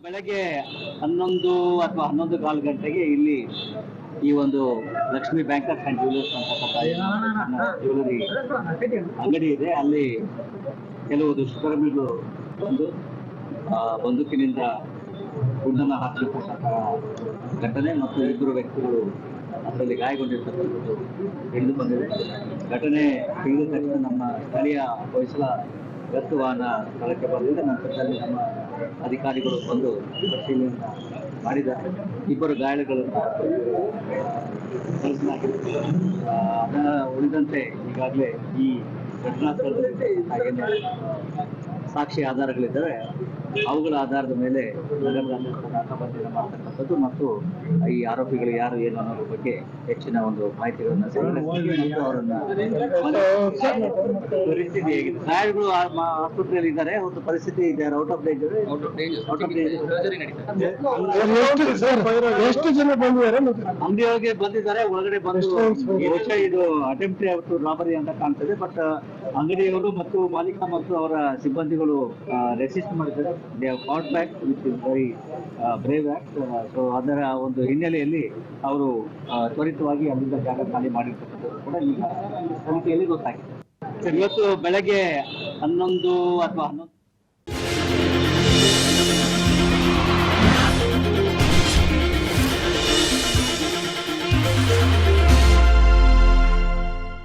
ಬೆಳಗ್ಗೆ 11 ಅಥವಾ 11:15 ಗಂಟೆಗೆ ಇಲ್ಲಿ ಈ ಒಂದು ಲಕ್ಷ್ಮಿ ಬ್ಯಾಂಕರ್ಸ್ ಅಂಡ್ ಜ್ಯುವೆಲರ್ಸ್ ಅಂತಕ್ಕಂಥ ಜ್ಯುವೆಲರಿ ಅಂಗಡಿ ಇದೆ. ಅಲ್ಲಿ ಕೆಲವು ದುಷ್ಕರ್ಮಿಗಳು ಬಂದು ಬಂದೂಕಿನಿಂದ ಗುಂಡನ್ನು ಹಾಕಿರ್ತಕ್ಕಂತಹ ಘಟನೆ ಮತ್ತು ಇಬ್ಬರು ವ್ಯಕ್ತಿಗಳು ಅದರಲ್ಲಿ ಗಾಯಗೊಂಡಿರ್ತಕ್ಕಂಥದ್ದು ತಿಳಿದು ಬಂದಿದೆ. ಘಟನೆ ತಿಳಿದ ತಕ್ಷಣ ನಮ್ಮ ಸ್ಥಳೀಯ ಹೊಯ್ಸಳ ಗಸ್ತು ವಾಹನ ಸ್ಥಳಕ್ಕೆ ಬಂದಿದೆ. ನಂತರದಲ್ಲಿ ನಮ್ಮ ಅಧಿಕಾರಿಗಳು ಬಂದು ಪರಿಶೀಲನೆ ಮಾಡಿದ್ದಾರೆ. ಇಬ್ಬರು ಗಾಯಾಳುಗಳನ್ನು ಕಳಿಸಲಾಗಿದೆ. ಅದರ ಉಳಿದಂತೆ ಈಗಾಗಲೇ ಈ ಘಟನಾ ಸ್ಥಳದಲ್ಲಿ ಸಾಕ್ಷಿ ಆಧಾರಗಳಿದ್ದಾವೆ. ಅವುಗಳ ಆಧಾರದ ಮೇಲೆ ಬಂಧನ ಮಾಡ್ತಕ್ಕಂಥದ್ದು ಮತ್ತು ಈ ಆರೋಪಿಗಳು ಯಾರು ಏನು ಅನ್ನೋದ್ರ ಬಗ್ಗೆ ಹೆಚ್ಚಿನ ಒಂದು ಮಾಹಿತಿಗಳನ್ನ ಅವರನ್ನ ಪರಿಸ್ಥಿತಿ ಹೇಗಿದೆ, ಗಾಯಗಳು ಆಸ್ಪತ್ರೆಯಲ್ಲಿ ಇದ್ದಾರೆ, ಒಂದು ಪರಿಸ್ಥಿತಿ ಇದೆ, ಔಟ್ ಆಫ್ ಡೇಂಜರ್. ಎಷ್ಟು ಜನ ಬಂದಿದ್ದಾರೆ? ಅಂಗಡಿಯೊಳಗೆ ಬಂದಿದ್ದಾರೆ, ಒಳಗಡೆ ಬಂದು ಬಹುಶಃ ಇದು ಅಟೆಂಪ್ಟ್ ಟು ರಾಬರಿ ಅಂತ ಕಾಣ್ತದೆ. ಬಟ್ ಅಂಗಡಿಯವರು ಮತ್ತು ಮಾಲೀಕ ಮತ್ತು ಅವರ ಸಿಬ್ಬಂದಿಗಳು ರೆಸಿಸ್ಟ್ ಮಾಡಿದ್ದಾರೆ. They have fought back with very brave act. So ಅದರ ಒಂದು ಹಿನ್ನೆಲೆಯಲ್ಲಿ ಅವರು ತ್ವರಿತವಾಗಿ ಅಲ್ಲಿಂದ ಜಾಗ ಖಾಲಿ ಮಾಡಿರ್ತಕ್ಕಂಥದ್ದು ಕೂಡ ಈಗ ತನಿಖೆಯಲ್ಲಿ ಗೊತ್ತಾಗಿದೆ. ಇವತ್ತು ಬೆಳಗ್ಗೆ 11 ಅಥವಾ 11